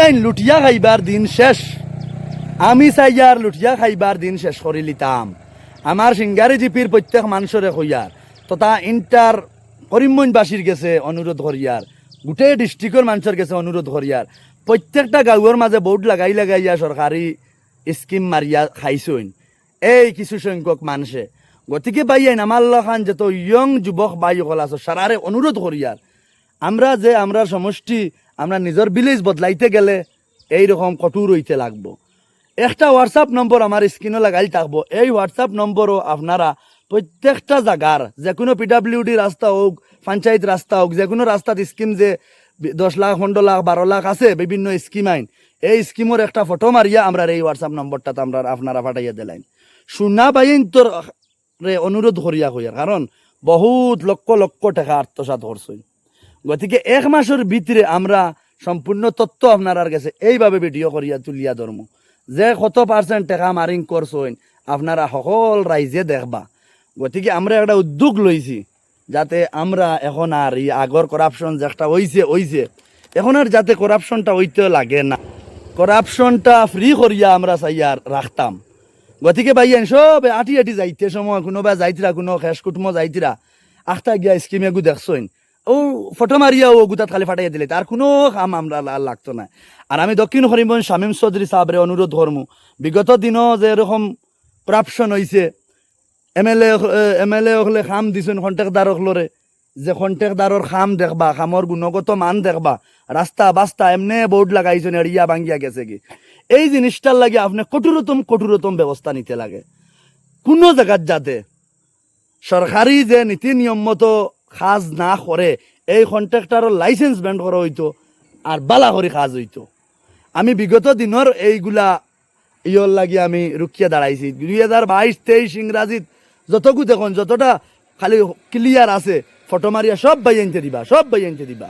আইন লুটিয়া খাইবার দিন শেষ। আমি চাই আর লুটিয়া খাইবার দিন শেষ করে লিতাম। আমার সিঙ্গারি জিপির প্রত্যেক মানুষরে হইয়ার তথা ইন্টার করিমগঞ্জবাসীর গেছে অনুরোধ করিয়ার, গোটেই ডিস্ট্রিক্টর মানুষের গেছে অনুরোধ করিয়ার, প্রত্যেকটা গাঁওয়ের মাঝে বোর্ড লাগাই লাগাইয়া সরকারি স্কিম মারিয়া খাইছইন এই কিছু সংখ্যক মানুষে। গতিকে বাইয়াইন আমার খান যত ইয়ং যুবক বাই হল আছো সারারে অনুরোধ করিয়ার, আমরা সমষ্টি আমরা নিজের ভিলেজ বদলাইতে গেলে এইরকম কঠোর হইতে লাগবো। একটা হোয়াটসঅ্যাপ নম্বর আমার স্ক্রিনে লাগাই থাকবো। এই হোয়াটসঅ্যাপ নম্বরও আপনারা প্রত্যেকটা জায়গার যে কোনো পিডাব্লিউডি রাস্তা হোক, পঞ্চায়েত রাস্তা হোক, যে কোনো রাস্তার স্কিম যে 10 লাখ 15 লাখ 12 লাখ আছে বিভিন্ন স্কিম আইন, এই স্কিমের একটা ফটো মারিয়া আমরা এই হোয়াটসঅ্যাপ নম্বরটা আপনারা পাঠাইয়া দিলেন। শুনা পাইন তোর অনুরোধ করিয়া হইয়া, কারণ বহুত লক্ষ লক্ষ টাকা আত্মসাৎ করছে। গতিকে 1 মাসের ভিতরে আমরা সম্পূর্ণ তথ্য আপনার কাছে এইভাবে ভিডিও করিয়া তুলিয়া ধরমু যে কত পার্সেন্ট টাকা মারিং করছেন আপনারা সকল রাইজে দেখবা। গতিকে আমরা একটা উদ্যোগ লইছি যাতে আমরা এখন আর এই আগর করাপশন যেটা হইছে এখন আর যাতে করাপশনটা হইতে লাগে না, করাপশনটা ফ্রি করিয়া আমরা চাইয়া রাখতাম। গতিকে ভাইয়ান সব আটি যাইতে সময় কোনোবা যাইতিরা, কোনো খেস কুটুমো যাইতিরা আখটা গিয়া স্কিমে গু দেখছইন ও ফটো মারিয়া ও গুতাত খালি ফাটাইয়া দিলে তার কোনো কাম আমরা লাগতো না। আর আমি দক্ষিণ করিমগঞ্জ শামীম চৌধুরী সাহেবরে অনুরোধ করমু, বিগত দিনও যে এরকম করাপশন হয়েছে, এমএলএ হলে খাম দিছেন কন্ট্রাক্টদার হলরে, যে কন্ট্রাক্টদারর খাম দেখবা, খামর গুণগত মান দেখবা, রাস্তা বাস্তা এমনি বোর্ড লাগাইছেন এড়িয়া ভাঙ্গিয়া গেছে কি, এই জিনিসটার লাগে আপনি কঠোরতম ব্যবস্থা নিতে লাগে। কোনো জায়গার যাতে সরকারি যে নীতি নিয়ম মতো কাজ না করে এই কন্ট্রাক্টরের লাইসেন্স ব্যান্ড করা হইতো আর বালা করে কাজ হইতো। আমি বিগত দিনের এইগুলা ইয়র লাগি আমি রুকিয়া দাঁড়াইছি। 2022-23 ইংরাজিত যতটুকু দেখুন যতটা খালি ক্লিয়ার আছে ফটো মারিয়া সব বাইয়াইতে দিবা।